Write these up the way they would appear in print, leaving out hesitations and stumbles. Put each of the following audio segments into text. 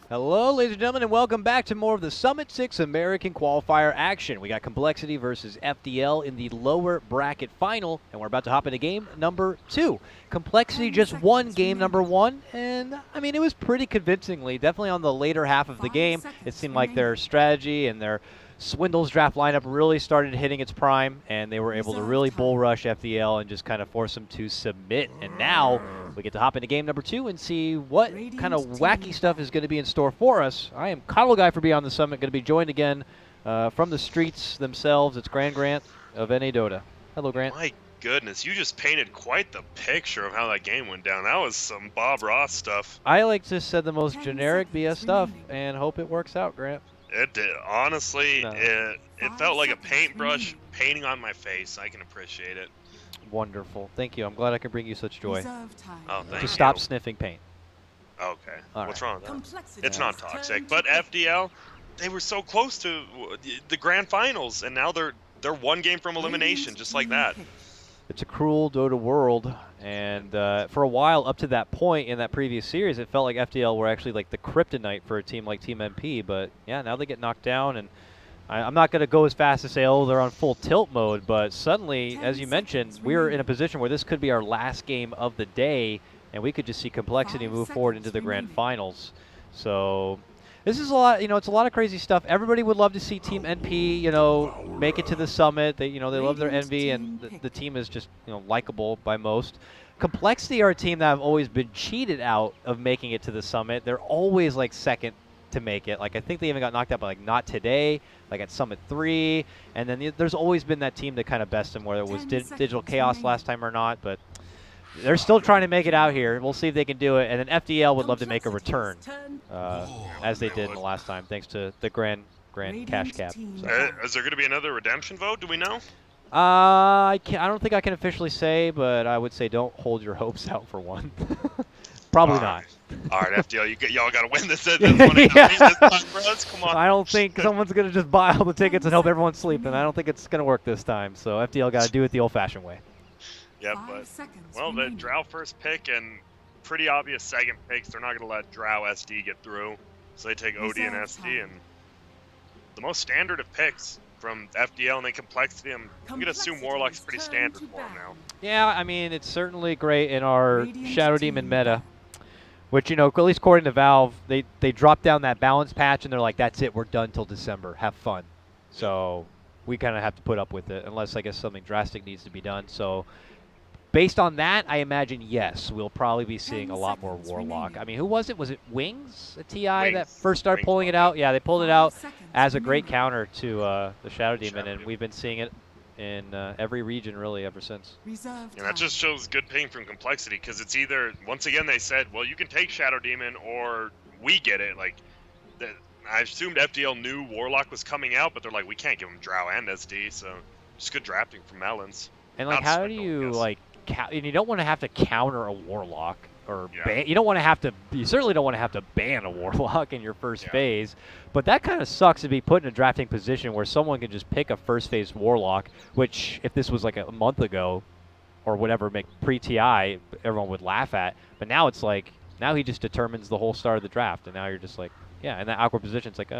Hello, ladies and gentlemen, and welcome back to more of the Summit 6 American Qualifier action. We got Complexity versus FDL in the lower bracket final, and we're about to hop into game number 2. Complexity just won game number 1, and, I mean, it was pretty convincingly. Definitely on the later half of the game, it seemed like their strategy and their Swindle's draft lineup really started hitting its prime, and they were able to really bull rush FDL and just kind of force them to submit. And now we get to hop into game number 2 and see what kind of wacky stuff is going to be in store for us. I am coL Guy for Beyond the Summit, going to be joined again from the streets themselves. It's Grant of NA Dota. Hello, Grant. My goodness, you just painted quite the picture of how that game went down. That was some Bob Ross stuff. I like to say the most generic BS stuff and hope it works out, Grant. It did. Honestly, No. it felt like a paintbrush painting on my face. I can appreciate it. Wonderful. Thank you. I'm glad I can bring you such joy. Oh, thank you. Just stop sniffing paint. Okay. All What's right. wrong with that? It's not toxic. But FDL, they were so close to the grand finals, and now they're one game from elimination, just like that. It's a cruel Dota world, and for a while up to that point in that previous series, it felt like FDL were actually like the kryptonite for a team like Team MP, but yeah, now they get knocked down, and I'm not going to go as fast as say, oh, they're on full tilt mode, but suddenly, as you mentioned, we're in a position where this could be our last game of the day, and we could just see Complexity move forward into the grand finals. So this is a lot, it's a lot of crazy stuff. Everybody would love to see Team NP, make it to the summit. They love their envy, and the team is just, likable by most. Complexity are a team that have always been cheated out of making it to the summit. They're always like second to make it. Like I think they even got knocked out by like Not Today, like at Summit 3, and then there's always been that team that kind of best them, whether it was Digital Chaos last time or not, but they're still trying to make it out here. We'll see if they can do it. And then FDL would love to make a return, as they did in the last time, thanks to the grand cash cap. So. Is there going to be another redemption vote? Do we know? I don't think I can officially say, but I would say don't hold your hopes out for one. Probably not. All right, FDL, y'all got to win this one. This time, bros. Come on. I don't think someone's going to just buy all the tickets and hope everyone's sleeping. I don't think it's going to work this time. So FDL got to do it the old-fashioned way. Yep, but, well, the Drow first pick and pretty obvious second picks. They're not going to let Drow SD get through. So they take OD and SD, and the most standard of picks from FDL and then Complexity. I'm going to assume Warlock's pretty standard for them now. Yeah, I mean, it's certainly great in our Shadow Demon meta, which, at least according to Valve, they dropped down that balance patch, and they're like, that's it, we're done till December. Have fun. So we kind of have to put up with it, unless, I guess, something drastic needs to be done. So based on that, I imagine, yes, we'll probably be seeing a lot more Warlock. I mean, who was it? Was it Wings, a TI that first started pulling it out? Yeah, they pulled it out as a great counter to the Shadow Demon, and we've been seeing it in every region, really, ever since. And that just shows good ping from Complexity, because it's either, once again, they said, well, you can take Shadow Demon, or we get it. Like, I assumed FDL knew Warlock was coming out, but they're like, we can't give him Drow and SD, so just good drafting from Melons. And, like, how do you, like, and you don't want to have to counter a Warlock or ban. You don't want to have to. You certainly don't want to have to ban a Warlock in your first phase. But that kind of sucks to be put in a drafting position where someone can just pick a first phase Warlock. Which, if this was like a month ago, or whatever, make pre-TI, everyone would laugh at. But now it's like now he just determines the whole start of the draft, and now you're just like, yeah, in that awkward position. It's like,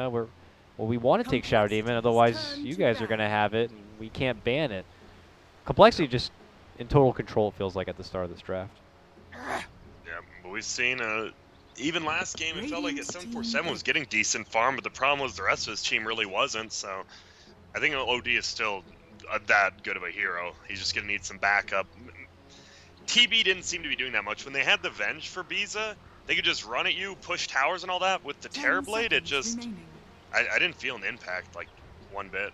we want to take Shadow Demon, otherwise you guys are gonna have it, and we can't ban it. Complexity just in total control, it feels like, at the start of this draft. Yeah, but we've seen, even last game, it felt like 747 was getting decent farm, but the problem was the rest of his team really wasn't, so I think OD is still that good of a hero. He's just going to need some backup. TB didn't seem to be doing that much. When they had the Venge for Biza, they could just run at you, push towers and all that. With the Terrorblade, it just... I didn't feel an impact, like, one bit.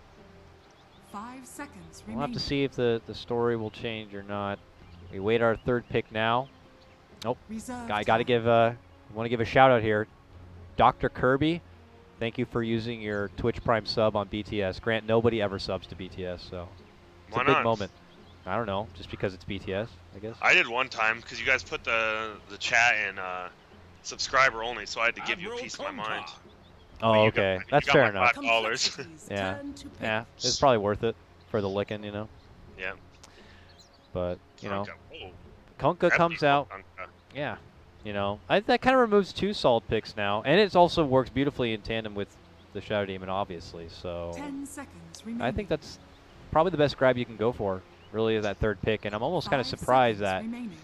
5 seconds We'll have to see if the story will change or not. We wait our third pick now. Nope. I got to give want to give a shout out here. Dr. Kirby, thank you for using your Twitch Prime sub on BTS. Grant, nobody ever subs to BTS, so it's a big moment. I don't know, just because it's BTS, I guess. I did one time because you guys put the chat in subscriber only, so I had to give you a piece of my mind. Oh, okay. That's fair enough. $5. Yeah. It's probably worth it for the licking, Yeah. But, Kunkka comes out. Yeah. You know, that kind of removes 2 solid picks now, and it also works beautifully in tandem with the Shadow Demon, obviously. So 10 seconds remaining. I think that's probably the best grab you can go for, really, is that 3rd pick. And I'm almost kind of 5 surprised seconds that remaining.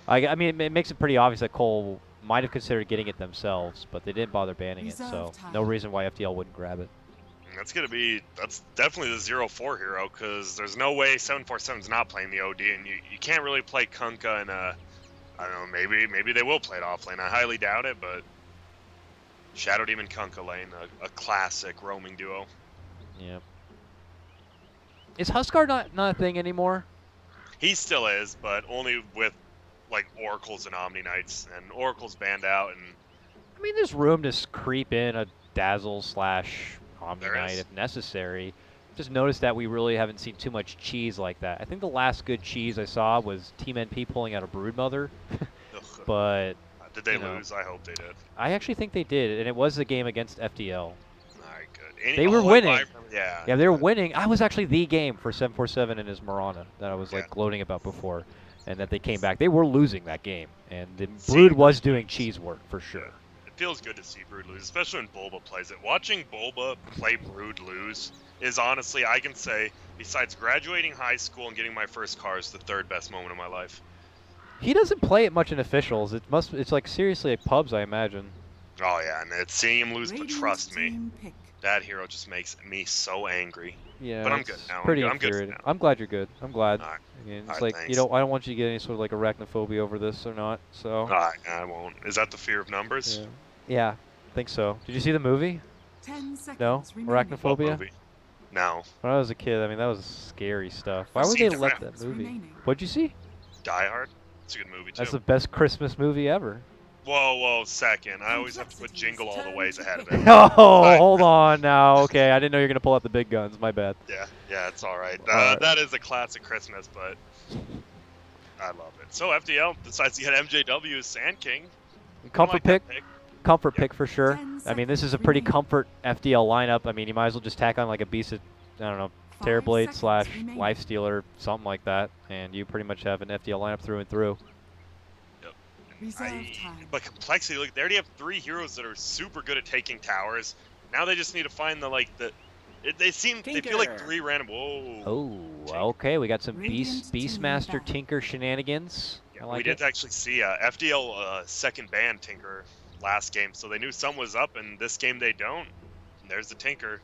I mean, it makes it pretty obvious that coL might have considered getting it themselves, but they didn't bother banning it. Reserve So time. no reason why FDL wouldn't grab it. And that's definitely the 0-4 hero, because there's no way 747's not playing the OD, and you can't really play Kunkka in a, I don't know, maybe they will play it off lane. I highly doubt it, but Shadow Demon Kunkka lane, a classic roaming duo. Yeah. Is Huskar not a thing anymore? He still is, but only with like Oracles and Omni Knights, and Oracle's banned out, and I mean, there's room to creep in a Dazzle / Omni There Knight is. if necessary. Just noticed that we really haven't seen too much cheese like that. I think the last good cheese I saw was Team NP pulling out a Broodmother, ugh, but did they you know. lose? I hope they did. I actually think they did, and it was a game against FDL. All right, good. They were I winning. remember- yeah. Yeah, they were good. winning. I was actually the game for 747 and his Marana that I was like Yeah. gloating about before, and that they came back. They were losing that game, and the See, Brood was Brood doing lose. cheese work for sure. It feels good to see Brood lose, especially when Bulba plays it. Watching Bulba play Brood lose is honestly, I can say, besides graduating high school and getting my first car, is the 3rd best moment of my life. He doesn't play it much in officials. It's like seriously like pubs, I imagine. Oh yeah, and it's seeing him lose, but Radiant trust me, team pick. that hero just makes me so angry. Yeah, But I'm it's good now. pretty I'm good infuriating. now. I'm glad you're good. I'm glad. All right. I mean, it's Alright, like thanks. I don't want you to get any sort of like arachnophobia over this or not. So I won't. Is that the fear of numbers? yeah, I think so. Did you see the movie? 10 seconds No, remaining. What arachnophobia. movie? No. When I was a kid, I mean that was scary stuff. Why I've would seen they let Die that movie? remaining. What'd you see? Die Hard? It's a good movie, too. That's the best Christmas movie ever. Whoa, second. I always have to put Jingle All the Ways ahead of it. Oh, hold on now. Okay, I didn't know you were gonna pull out the big guns. My bad. Yeah, it's alright. Alright. That is a classic Christmas, but I love it. So FDL decides to get MJW as Sand King. Comfort I like pick. that pick. Comfort Yep. pick for sure. 10 I mean, this is a seconds pretty remaining. comfort FDL lineup. I mean, you might as well just tack on like a beast of, I don't know, 5 Terrorblade seconds / remaining. Lifestealer, something like that, and you pretty much have an FDL lineup through and through. Reserve time. But complexity, look, they already have 3 heroes that are super good at taking towers. Now they just need to find they feel like 3 random. Whoa. Oh, Tinker. okay. We got some Radiant team Beastmaster back. Tinker shenanigans. Yeah, I like we did it. actually see FDL second ban Tinker last game, so they knew some was up, and this game they don't. And there's the Tinker.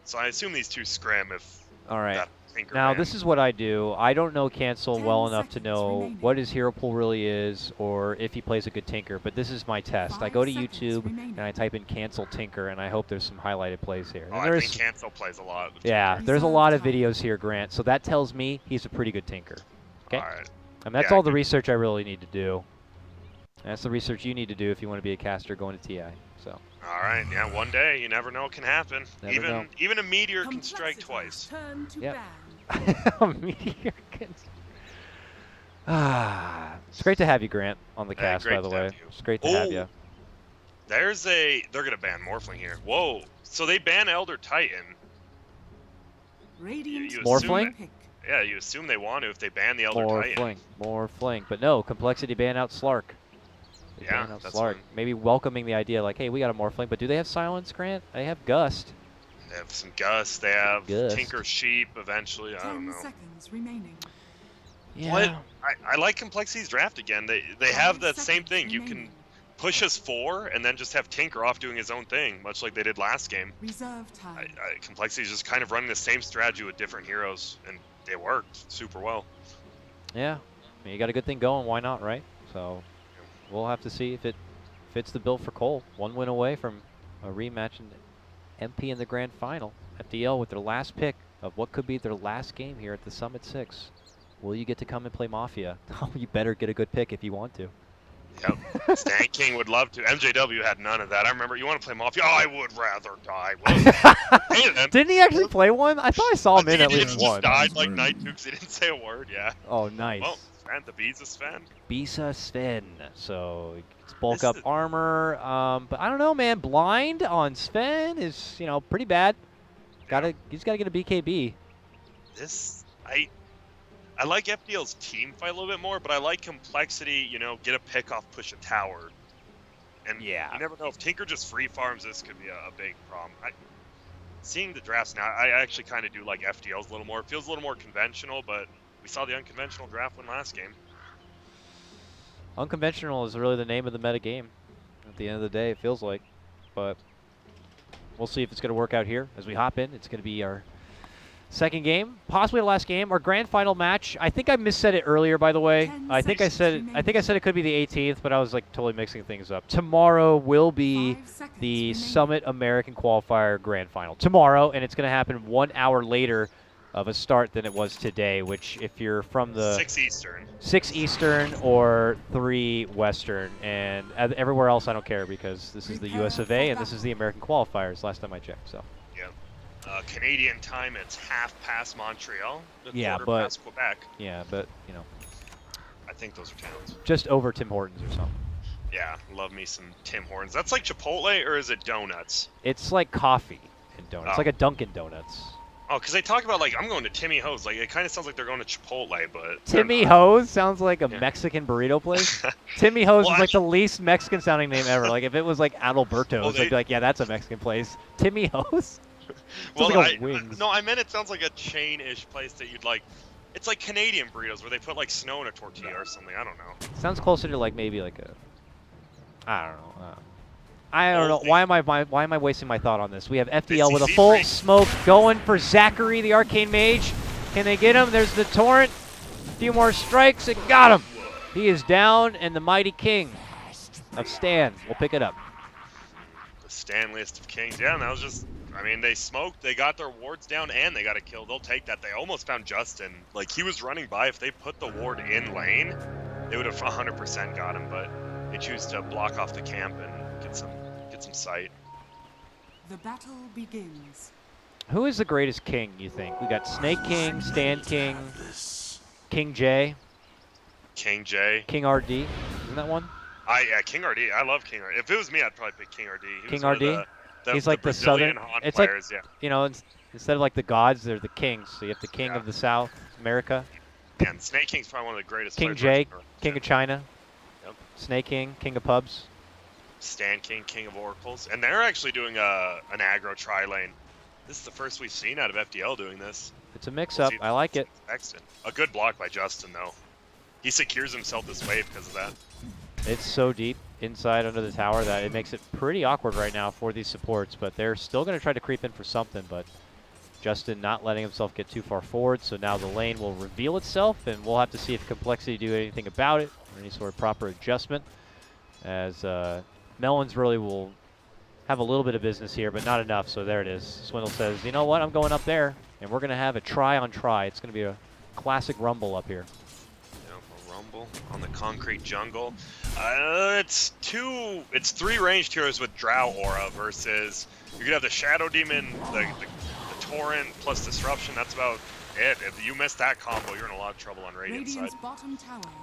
So I assume these 2 scram if All right. that Tinker Now, ban. this is what I do. I don't know Cancel 10 well enough to seconds know remaining. what his hero pool really is or if he plays a good Tinker, but this is my test. I 5 go to seconds YouTube remaining. and I type in Cancel Tinker, and I hope there's some highlighted plays here. Oh, And I there think is- Cancel plays a lot. With yeah, Tinker. there's a Reserve lot of time. videos here, Grant, so that tells me he's a pretty good Tinker. Okay? Alright. And that's Yeah, all the good. research I really need to do. That's the research you need to do if you want to be a caster going to TI. So, Alright, yeah, one day, you never know what can happen. Never know. Even a meteor can strike Complexity's twice. Turn to Yep. ban. Meteor can- it's great to have you, Grant, on the Hey, cast, great by the to way. have you. It's great to have Oh. you. They're gonna ban Morphling here. Whoa. So they ban Elder Titan. Radiant you team Morphling? pick. Yeah, you assume they want to if they ban the Elder More Titan. fling, more fling. But no, Complexity ban out Slark. They Yeah, ban out that's Slark. fine. Maybe welcoming the idea like, hey, we got a Morphling, but do they have Silence, Grant? They have Gust. They have some Gust. They have Gust. Tinker Sheep eventually. I don't 10 know. seconds remaining. Yeah. What? I like Complexity's draft again. They have 5 that same seconds thing. You can remaining. push us 4 and then just have Tinker off doing his own thing, much like they did last game. Reserve time. Complexity's just kind of running the same strategy with different heroes, and it worked super well. Yeah. I mean, you got a good thing going. Why not, right? So we'll have to see if it fits the bill for coL. 1 win away from a rematch in MP in the grand final. FDL with their last pick of what could be their last game here at the Summit 6. Will you get to come and play Mafia? Oh, you better get a good pick if you want to. Yep. Stan King would love to. MJW had none of that. I remember, you want to play Mafia? Oh, I would rather die. Well, hey, then. Didn't he actually play one? I thought I saw him I in think at he least just one. died like Night Dukes. He didn't say a word, yeah. Oh, nice. Well, Sven, the Visa Sven. Bisa Sven. So it's bulk This up is- armor. But I don't know, man. Blind on Sven is, pretty bad. He's gotta get a BKB. This, I like FDL's team fight a little bit more, but I like complexity, you know, get a pick off, push a tower. And Yeah. you never know, if Tinker just free farms, this could be a big problem. Seeing the drafts now, I actually kind of do like FDLs a little more. It feels a little more conventional, but we saw the unconventional draft win last game. Unconventional is really the name of the meta game at the end of the day, it feels like. But we'll see if it's going to work out here as we hop in. It's going to be our second game, possibly the last game, our grand final match. I think I missaid it earlier, by the way. I think I said it could be the 18th, but I was like totally mixing things up. Tomorrow will be the Summit American Qualifier Grand Final. Tomorrow, and it's going to happen 1 hour later of a start than it was today, which if you're from the 6 Eastern. 6 Eastern or 3 Western, and everywhere else I don't care because this is the US of A and this is the American Qualifiers last time I checked. So. Canadian time, it's half past Montreal, yeah, quarter past Quebec. Yeah, but, you know. I think those are towns. Just over Tim Hortons or something. Yeah, love me some Tim Hortons. That's like Chipotle, or is it donuts? It's like coffee and donuts. It's like a Dunkin' Donuts. Oh, because they talk about, like, I'm going to Timmy Ho's. Like, it kind of sounds like they're going to Chipotle, but... Timmy Ho's sounds like a Mexican burrito place. Timmy Ho's is like the least Mexican-sounding name ever. Like, if it was like Adalberto's, I'd be like, yeah, that's a Mexican place. Timmy Ho's? Well, like wings. No, I meant it sounds like a chain-ish place that you'd like. It's like Canadian burritos where they put like snow in a tortilla or something. I don't know. Sounds closer to like maybe like a. I don't know. I don't know. Why am I wasting my thought on this? We have FDL with a full smoke going for Zachary, the Arcane Mage. Can they get him? There's the Torrent. A few more strikes. It got him. He is down, and the Mighty King of Stan will pick it up. The Stan list of kings. Yeah, and that was just. I mean, they smoked, they got their wards down, and they got a kill. They'll take that. They almost found Justin. Like, he was running by. If they put the ward in lane, they would have 100% got him, but they choose to block off the camp and get some sight. The battle begins. Who is the greatest king, you think? We got Snake King, Stan King, King J. King J. King RD. Isn't that one? Yeah, King RD. I love King RD. If it was me, I'd probably pick King RD. King RD? He's like the southern. It's players, like, you know, instead of like the gods, they're the kings. So you have the king of the South, America. Yeah, and Snake King's probably one of the greatest. King J, King of China. Yep. Snake King, King of Pubs. Stan King, King of Oracles, and they're actually doing an aggro tri-lane. This is the first we've seen out of FDL doing this. It's a mix-up. I like it. Excellent. A good block by Justin, though. He secures himself this wave because of that. It's so deep inside under the tower that it makes it pretty awkward right now for these supports, but they're still going to try to creep in for something, but Justin not letting himself get too far forward, so now the lane will reveal itself, and we'll have to see if Complexity do anything about it, or any sort of proper adjustment, as Melons really will have a little bit of business here, but not enough, so there it is. Swindle says, you know what, I'm going up there, and we're going to have a try on try. It's going to be a classic rumble up here. Rumble on the concrete jungle. It's 3 ranged heroes with Drow Aura versus you're gonna have the Shadow Demon, the Torrent plus Disruption. That's about it. If you miss that combo, you're in a lot of trouble on Radiant side.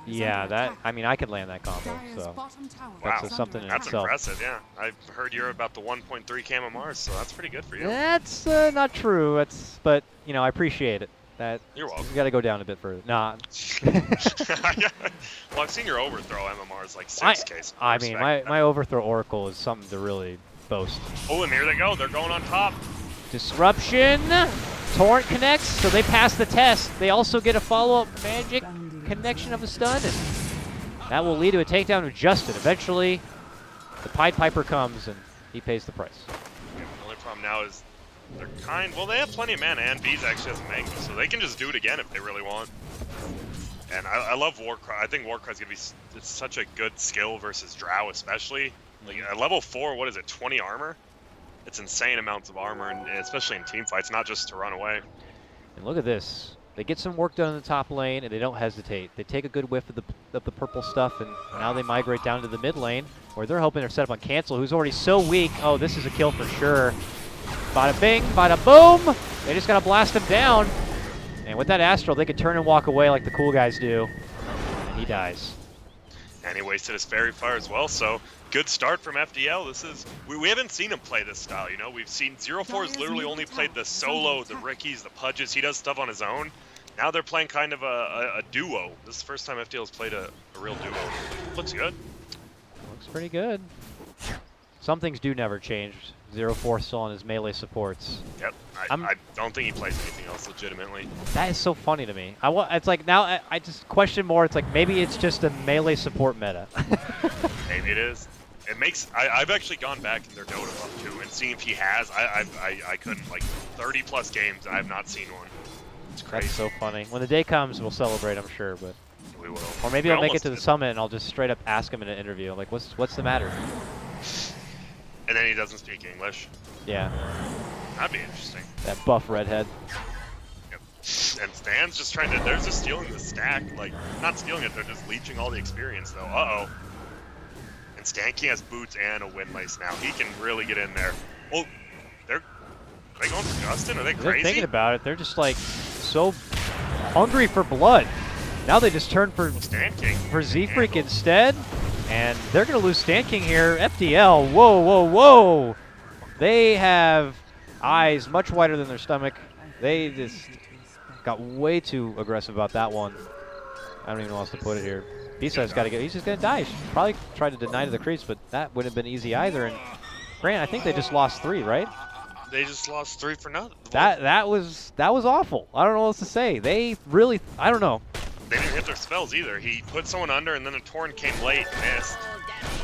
Yeah, that. I mean, I could land that combo. So that's something in That's itself. impressive. Yeah, I've heard you're about the 1.3 cam Mars, so that's pretty good for you. That's not true. But you know, I appreciate it. That you're welcome. You got to go down a bit further. Nah. Well, I've seen your overthrow MMRs like 6K. I mean, my overthrow Oracle is something to really boast. Oh, and here they go. They're going on top. Disruption. Torrent connects, so they pass the test. They also get a follow-up magic connection of a stun, and that will lead to a takedown of Justin. Eventually, the Pied Piper comes, and he pays the price. Yeah, the only problem now is well, they have plenty of mana, and Bees actually has a Mango, so they can just do it again if they really want. And I love Warcry. I think Warcry's gonna be it's such a good skill versus Drow, especially. Like at level 4, what is it, 20 armor? It's insane amounts of armor, and especially in team fights, not just to run away. And look at this. They get some work done in the top lane, and they don't hesitate. They take a good whiff of the purple stuff, and now they migrate down to the mid lane, where they're hoping they're set up on Cancel, who's already so weak. Oh, this is a kill for sure. Bada bing, bada boom. They just gotta blast him down. And with that Astral, they could turn and walk away like the cool guys do. And he dies. And he wasted his Fairy Fire as well, so good start from FDL. This is we haven't seen him play this style, you know. We've seen 04's literally only played the solo, the Rickies, the Pudges. He does stuff on his own. Now they're playing kind of a duo. This is the first time FDL's played a real duo. Looks good. Looks pretty good. Some things do never change. 0-4 still on his melee supports. Yep. I don't think he plays anything else legitimately. That is so funny to me. It's like now I just question more. It's like maybe it's just a melee support meta. Maybe it is. It makes. I've actually gone back in their Dota buff too and seen if he has. I couldn't, like 30+ games. I have not seen one. It's crazy. That's so funny. When the day comes, we'll celebrate, I'm sure. But we will. or maybe I'll make it to the summit and I'll just straight up ask him in an interview. Like, what's the matter? And then he doesn't speak English. Yeah. That'd be interesting. That buff redhead. Yep. And Stan's just trying to. They're just stealing the stack. Like, not stealing it. They're just leeching all the experience though. Uh-oh. And Stanky has boots and a windlace now. He can really get in there. Oh, are they going for Justin? Are they crazy? They're thinking about it. They're just like so hungry for blood. Now they just turn for Z-Freak instead. And they're going to lose Stand King here. FDL, whoa, whoa, whoa. They have eyes much wider than their stomach. They just got way too aggressive about that one. I don't even know how else to put it here. Bisa's got to get, he's just going to die. Probably tried to deny to the creeps, but that wouldn't have been easy either. And Grant, I think they just lost 3, right? They just lost 3 for nothing. That was awful. I don't know what else to say. They really, I don't know. They didn't hit their spells either. He put someone under, and then a Torn came late, missed.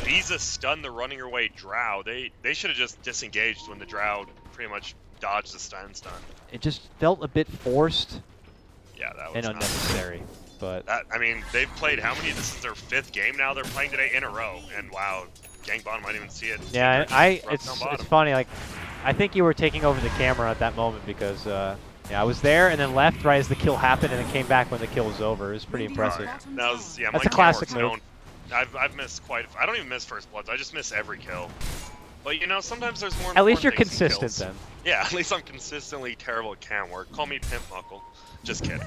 Visa stunned the running away Drow. They should have just disengaged when the Drow pretty much dodged the stun. It just felt a bit forced. Yeah, that was and unnecessary. But I mean, they've played how many? This is their 5th game now. They're playing today in a row, and wow, Gang Bottom might even see it. Yeah, it's funny. Like, I think you were taking over the camera at that moment because. Yeah, I was there and then left right as the kill happened and then came back when the kill was over. It was pretty impressive. That was, yeah, that's a classic move. I've missed I don't even miss first bloods. I just miss every kill. But you know, sometimes there's more. At least you're consistent then. Yeah, at least I'm consistently terrible at cam work. Call me Pimp Muckle. Just kidding.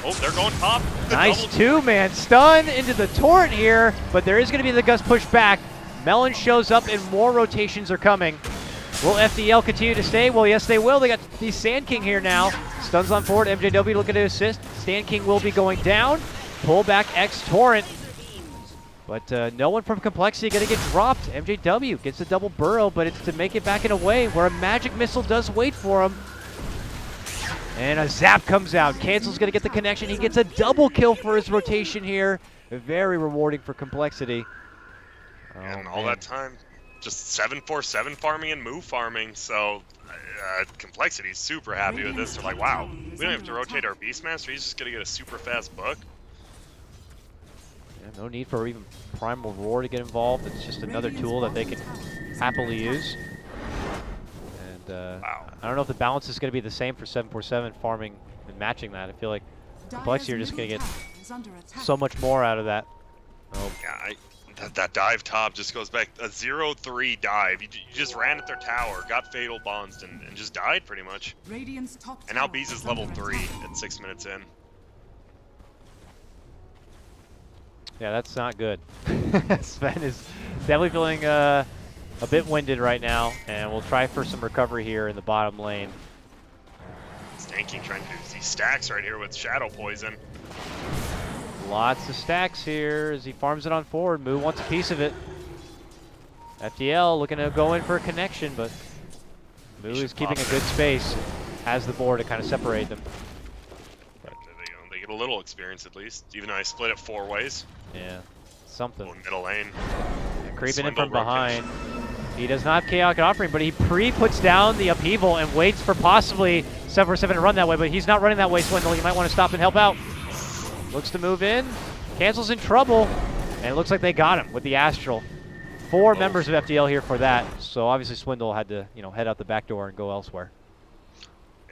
Oh, they're going top. Nice 2-man stun into the torrent here, but there is going to be the Gus push back. Melon shows up and more rotations are coming. Will FDL continue to stay? Well, yes, they will. They got the Sand King here now. Stuns on forward. MJW looking to assist. Sand King will be going down. Pull back X Torrent. But no one from Complexity going to get dropped. MJW gets a double burrow, but it's to make it back in a way where a magic missile does wait for him. And a zap comes out. Cancel's going to get the connection. He gets a double kill for his rotation here. Very rewarding for Complexity. And all that time. Just 7-4-7 farming and move farming, so Complexity's super happy with this. They're like, wow, we don't have to rotate our Beastmaster, he's just going to get a super fast book. Yeah, no need for even Primal Roar to get involved. It's just another tool that they can happily use. And wow. I don't know if the balance is going to be the same for 7-4-7 farming and matching that. I feel like Complexity are just going to get so much more out of that. Oh. Yeah, that dive top just goes back, a 0-3 dive. You just ran at their tower, got Fatal Bonds, and just died pretty much. And now Bees is level 3 at 6 minutes in. Yeah, that's not good. Sven is definitely feeling a bit winded right now, and we'll try for some recovery here in the bottom lane. Stanking trying to do these stacks right here with Shadow Poison. Lots of stacks here as he farms it on forward. Moo wants a piece of it. FDL looking to go in for a connection, but Moo is keeping a good space. Has the board to kind of separate them. They get a little experience at least, even though I split it 4 ways. Yeah, something. Middle lane. Yeah, creeping in from behind. He does not have Chaotic Offering, but he puts down the upheaval and waits for possibly 7-4-7 to run that way, but he's not running that way, Swindle. You might want to stop and help out. Looks to move in. Cancel's in trouble. And it looks like they got him with the Astral. 4 members of FDL here for that. So obviously Swindle had to, head out the back door and go elsewhere.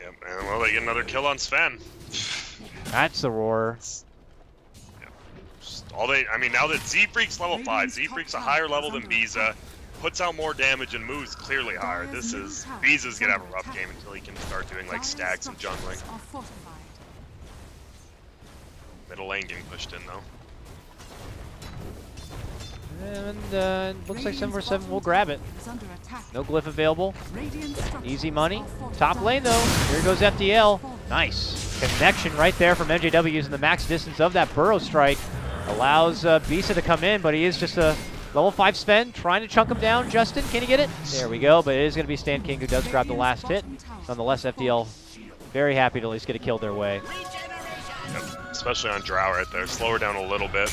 Yep, and well, they get another kill on Sven. That's the roar. Yeah. I mean, now that Z-Freak's level 5, Z-Freak's a higher level than Biza, puts out more damage and moves clearly higher. Biza's gonna have a rough game until he can start doing like stacks and jungling. Middle lane getting pushed in though. And looks like 7-4-7 will grab it. No glyph available. Easy money. Top lane though. Here goes FDL. Nice. Connection right there from MJW using the max distance of that burrow strike. Allows Bisa to come in, but he is just a level 5 Sven trying to chunk him down. Justin, can he get it? There we go, but it is going to be Stan King who does grab the last hit. Nonetheless, FDL very happy to at least get a kill their way. Yep, especially on Drow right there. Slow her down a little bit.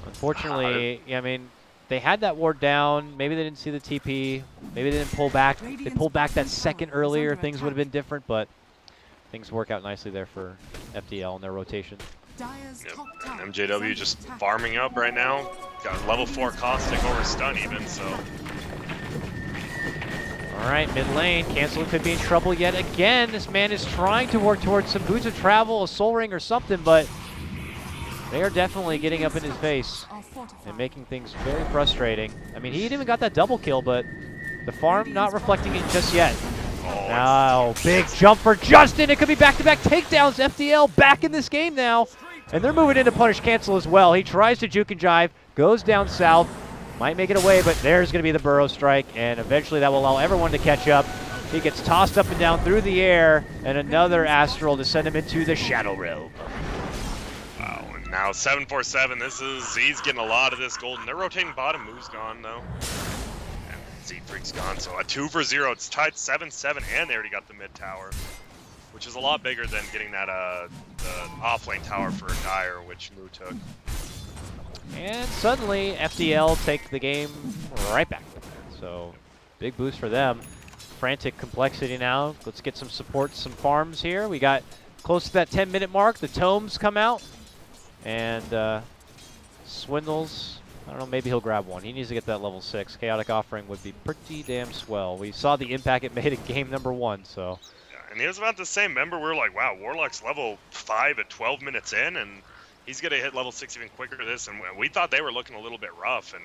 Unfortunately, yeah, I mean, they had that ward down. Maybe they didn't see the TP. Maybe they didn't pull back. They pulled back that second earlier. Things would have been different, but things work out nicely there for FDL in their rotation. Yep. MJW just farming up right now. Got level 4 caustic over stun even, so. All right, mid lane. Cancel could be in trouble yet again. This man is trying to work towards some boots of travel, a soul ring or something, but they are definitely getting up in his face and making things very frustrating. I mean, he even got that double kill, but the farm not reflecting it just yet. Oh, big jump for Justin. It could be back-to-back takedowns. FDL back in this game now. And they're moving in to punish cancel as well. He tries to juke and jive, goes down south, might make it away, but there's going to be the burrow strike, and eventually that will allow everyone to catch up. He gets tossed up and down through the air, and another astral to send him into the Shadow Realm. Wow, and now 747, he's getting a lot of this golden. They're rotating bottom, Moo's gone though. Z-Freak's gone, so a 2 for 0. It's tied 7-7, and they already got the mid tower, which is a lot bigger than getting that the off-lane tower for Dire, which Moo took. And suddenly, FDL take the game right back. So, big boost for them. Frantic complexity now. Let's get some support, some farms here. We got close to that 10-minute mark. The tomes come out, and Swindles. I don't know, maybe he'll grab one. He needs to get that level 6. Chaotic Offering would be pretty damn swell. We saw the impact it made in game number 1, so. Yeah, and he was about the same. Remember, we were like, wow, Warlock's level 5 at 12 minutes in, and he's going to hit level 6 even quicker than this. And we thought they were looking a little bit rough, and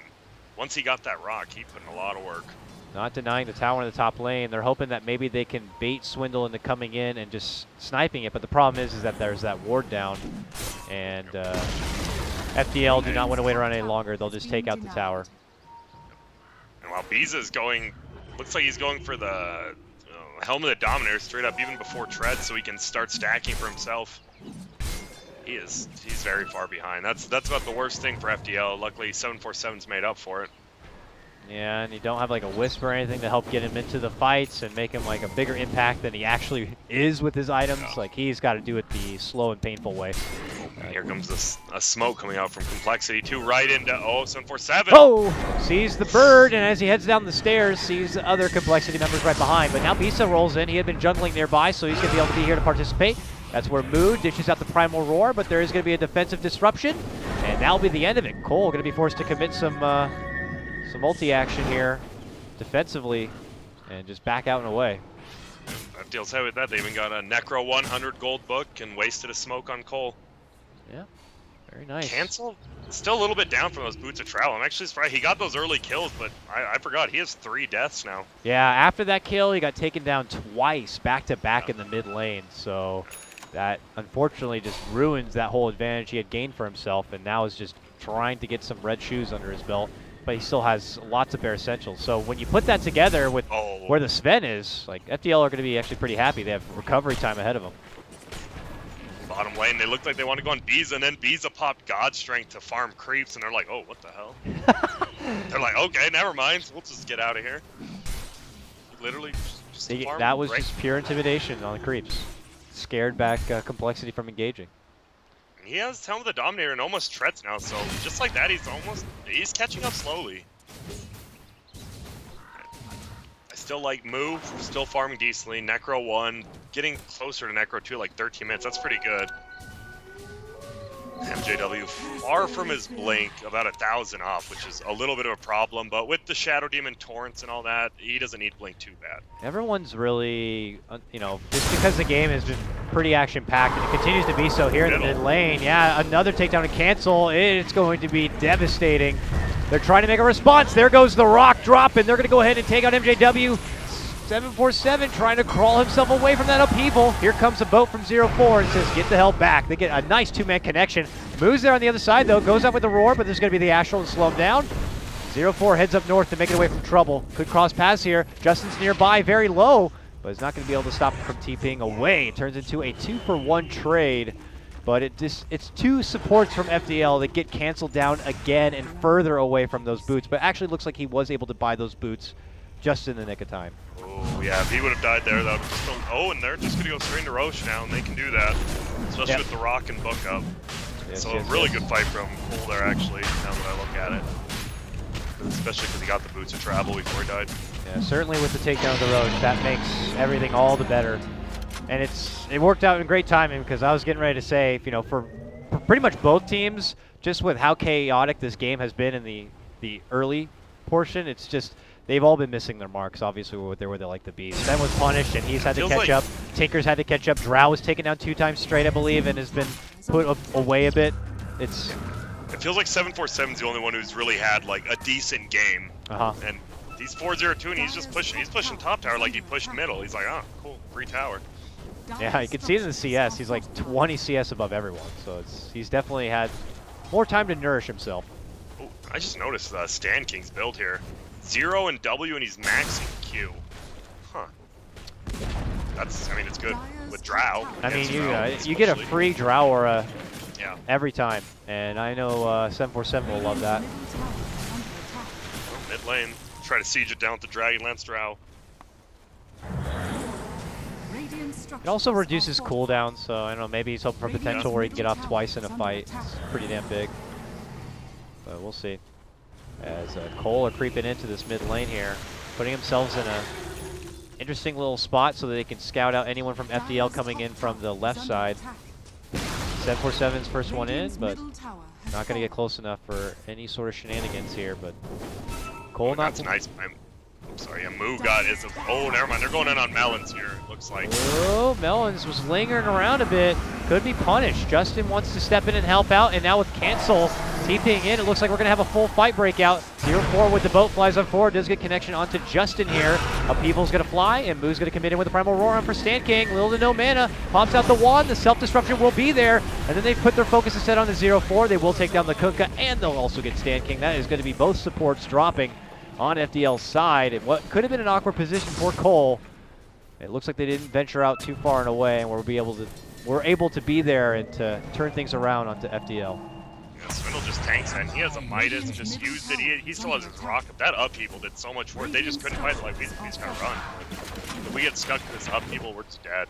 once he got that rock, he put in a lot of work. Not denying the tower in the top lane. They're hoping that maybe they can bait Swindle into coming in and just sniping it, but the problem is that there's that ward down, and FDL do not want to wait around any longer. They'll just take out the tower. And while Biza's going, looks like he's going for the Helm of the Dominator straight up even before Tread, so he can start stacking for himself. He's very far behind. That's about the worst thing for FDL. Luckily 747's made up for it. Yeah, and you don't have like a wisp or anything to help get him into the fights and make him like a bigger impact than he actually is with his items. No. Like he's got to do it the slow and painful way. Here comes a smoke coming out from Complexity 2 right into 747. Oh! Sees the bird, and as he heads down the stairs, sees the other Complexity members right behind. But now Bisa rolls in. He had been jungling nearby, so he's going to be able to be here to participate. That's where Moo dishes out the Primal Roar, but there is going to be a defensive disruption, and that'll be the end of it. coL going to be forced to commit some multi-action here defensively and just back out and away. FDL's heavy with that. They even got a Necro 100 gold book and wasted a smoke on coL. Yeah, very nice. Cancel still a little bit down from those boots of travel. I'm actually surprised he got those early kills, but I forgot he has 3 deaths now. Yeah, after that kill, he got taken down twice back-to-back in the mid lane. So that unfortunately just ruins that whole advantage he had gained for himself, and now is just trying to get some red shoes under his belt. But he still has lots of bare essentials. So when you put that together with where the Sven is, like FDL are going to be actually pretty happy. They have recovery time ahead of them. Bottom lane, they looked like they wanted to go on Biza, and then Biza popped God Strength to farm creeps, and they're like, oh, what the hell? They're like, okay, never mind. We'll just get out of here. Literally, just that was just pure intimidation on the creeps. Scared back Complexity from engaging. He has Helm of the Dominator and almost Treads now, so just like that, he's catching up slowly. I still like Moo, still farming decently. Necro 1, getting closer to Necro 2, like 13 minutes, that's pretty good. MJW far from his blink, about 1,000 off, which is a little bit of a problem, but with the Shadow Demon Torrents and all that, he doesn't need blink too bad. Everyone's really, just because the game has been pretty action-packed, and it continues to be so here in the mid lane. Yeah, another takedown and cancel. It's going to be devastating. They're trying to make a response. There goes the rock drop, and they're going to go ahead and take out MJW. 747 trying to crawl himself away from that upheaval. Here comes a boat from 0-4 and says, get the hell back. They get a nice 2-man connection. Moves there on the other side, though. Goes up with the roar, but there's going to be the Astral to slow him down. 0-4 heads up north to make it away from trouble. Could cross paths here. Justin's nearby, very low. but it's not going to be able to stop him from TPing away. It turns into a 2-for-1 trade, but it's 2 supports from FDL that get canceled down again and further away from those boots, but actually looks like he was able to buy those boots just in the nick of time. Oh, yeah, if he would have died there, that would just don't... Oh, and they're just going to go straight into Roche now, and they can do that, especially with the Rock and Book up. Yes, so yes, really yes. good fight from coL there, actually, now that I look at it. Especially because he got the boots of travel before he died. Yeah, certainly with the takedown of the Roche, that makes everything all the better. And it worked out in great timing, because I was getting ready to say, you know, for pretty much both teams, just with how chaotic this game has been in the early portion, it's just they've all been missing their marks. Obviously, where they like to be. Sven was punished, and he's had to catch up. Tinker's had to catch up. Drow was taken down 2 times straight, I believe, and has been put away a bit. It feels like 747's the only one who's really had like a decent game. And he's 4-0-2, and he's just pushing. He's pushing top tower like he pushed middle. He's like, oh, cool, free tower. Yeah, you can see it in the CS. He's like 20 CS above everyone, so he's definitely had more time to nourish himself. Oh, I just noticed Stan King's build here. 0 and W, and he's maxing Q. Huh. That's, I mean, it's good with Drow. I mean, you get a free Drow aura every time, and I know 747 will love that. Mid lane, try to siege it down with the Dragonlance Drow. It also reduces cooldown, so I don't know, maybe he's hoping for potential where he can get off twice in a fight. It's pretty damn big. But we'll see. As coL are creeping into this mid lane here, putting themselves in a interesting little spot so that they can scout out anyone from FDL coming in from the left side. 747's first one in, but not going to get close enough for any sort of shenanigans here. But coL not... That's nice. I'm sorry, a move got is a... Oh, never mind. They're going in on Melons here, it looks like. Oh, Melons was lingering around a bit. Could be punished. Justin wants to step in and help out, and now with cancel TPing in, it looks like we're going to have a full fight breakout. 0-4 with the boat, flies on forward, does get connection onto Justin here. Upheaval's going to fly, and Moo's going to come in with the Primal Roar on for Stan King. Little to no mana, pops out the wand, the self-destruction will be there, and then they put their focus instead on the 0-4. They will take down the Kunkka, and they'll also get Stan King. That is going to be both supports dropping on FDL's side, and what could have been an awkward position for coL. It looks like they didn't venture out too far and away, and we're able to be there and to turn things around onto FDL. Yeah, Swindle just tanks and he has a Midas, just used it. He still has his rocket. That upheaval did so much work. They just couldn't fight it. Like, he's gonna run. If we get stuck in this upheaval, we're just dead.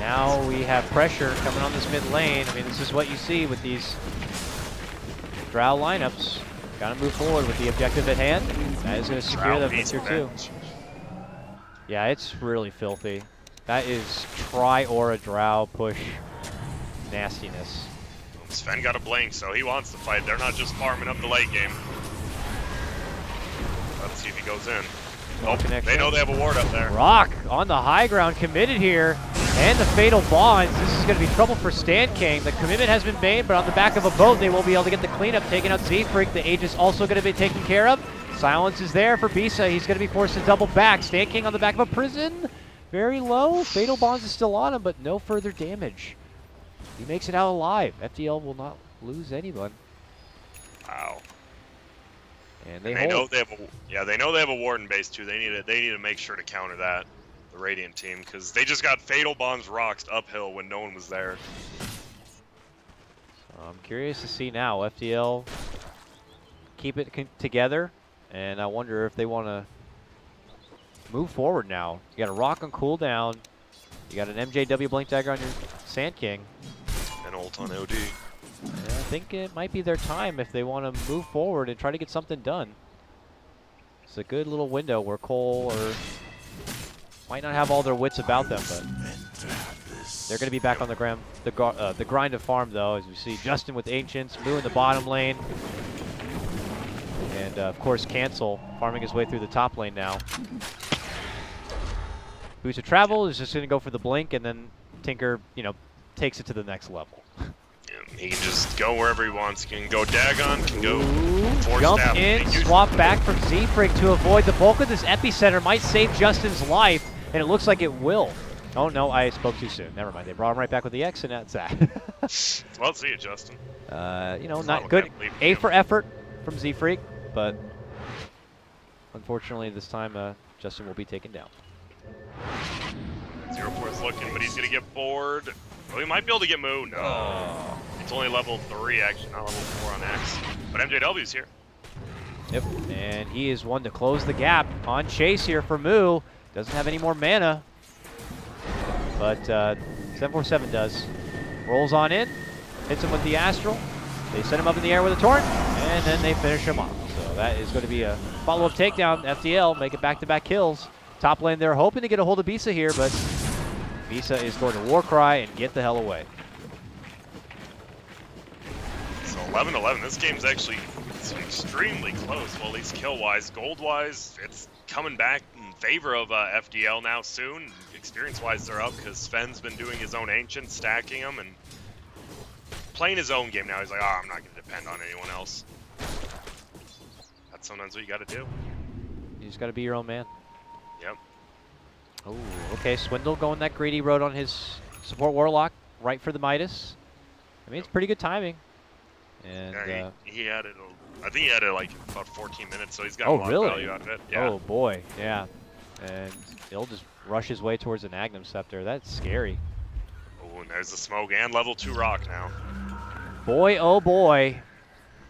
Now we have pressure coming on this mid lane. I mean, this is what you see with these Drow lineups. Gotta move forward with the objective at hand. That is gonna secure the victor too. Yeah, it's really filthy. That is tri-aura Drow push nastiness. Sven got a blink, so he wants to fight. They're not just farming up the late game. Let's see if he goes in. Oh, they know they have a ward up there. Rock on the high ground, committed here, and the Fatal Bonds. This is going to be trouble for Stan King. The commitment has been made, but on the back of a boat, they will be able to get the cleanup, taking out Z-Freak. The Age is also going to be taken care of. Silence is there for Bisa. He's going to be forced to double back. Stan King on the back of a prison. Very low. Fatal Bonds is still on him, but no further damage. He makes it out alive. FDL will not lose anyone. Wow. And they know they have a Warden base too. They need to make sure to counter that, the Radiant team, because they just got Fatal Bonds roxed uphill when no one was there. So I'm curious to see now. FDL keep it together, and I wonder if they want to move forward now. You got a Rock on cooldown. You got an MJW Blink Dagger on your Sand King. And ult on OD. Yeah, I think it might be their time if they want to move forward and try to get something done. It's a good little window where coL might not have all their wits about them, but they're going to be back on the grind of farm, though, as we see Justin with Ancients, Moo in the bottom lane, and of course Cancel farming his way through the top lane now. Boost of Travel is just going to go for the blink, and then Tinker, takes it to the next level. He can just go wherever he wants. He can go Dagon, can go jump in, swap back from Z-Freak to avoid the bulk of this epicenter. Might save Justin's life, and it looks like it will. Oh no, I spoke too soon. Never mind. They brought him right back with the X, and that's that. Well, see you, Justin. Not good. A for effort from Z-Freak, but unfortunately this time Justin will be taken down. 0-4's looking, but he's going to get bored. Oh, he might be able to get Moo. No. It's only level 3, actually, not level 4 on X. But MJW's here. Yep, and he is one to close the gap on Chase here for Moo. Doesn't have any more mana, but 747 does. Rolls on in, hits him with the Astral. They set him up in the air with a Torrent, and then they finish him off. So that is going to be a follow-up takedown. FDL make it back-to-back kills. Top lane, they're hoping to get a hold of Bisa here, but Bisa is going to Warcry and get the hell away. So 11-11, this game's actually extremely close. Well, at least kill-wise. Gold-wise, it's coming back in favor of FDL now soon. Experience-wise, they're up because Sven's been doing his own Ancient, stacking them, and playing his own game now. He's like, oh, I'm not going to depend on anyone else. That's sometimes what you got to do. You just got to be your own man. Yep. Oh, okay, Swindle going that greedy road on his support Warlock, right for the Midas. I mean, it's pretty good timing. And yeah, he had it, I think he had it like about 14 minutes, so he's got a lot really? of value out of it. Yeah. Oh, boy, yeah. And he'll just rush his way towards an Agnum Scepter. That's scary. Oh, and there's the smoke and level 2 rock now. Boy, oh boy.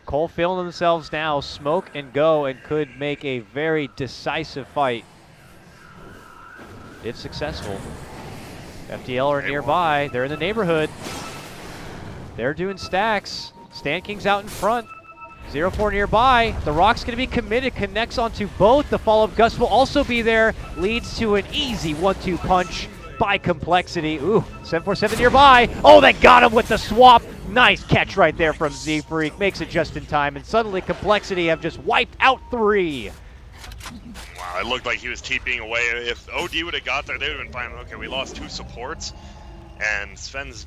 coL feeling themselves now, smoke and go, and could make a very decisive fight if successful. FDL are nearby. They're in the neighborhood. They're doing stacks. Stand King's out in front. 0-4 nearby. The Rock's going to be committed. Connects onto both. The follow-up gust will also be there. Leads to an easy 1-2 punch by Complexity. Ooh, 747 nearby. Oh, they got him with the swap. Nice catch right there from Z-Freak. Makes it just in time. And suddenly Complexity have just wiped out 3. Wow, it looked like he was TPing away. If OD would have got there, they would have been fine. Okay, we lost 2 supports. And Sven's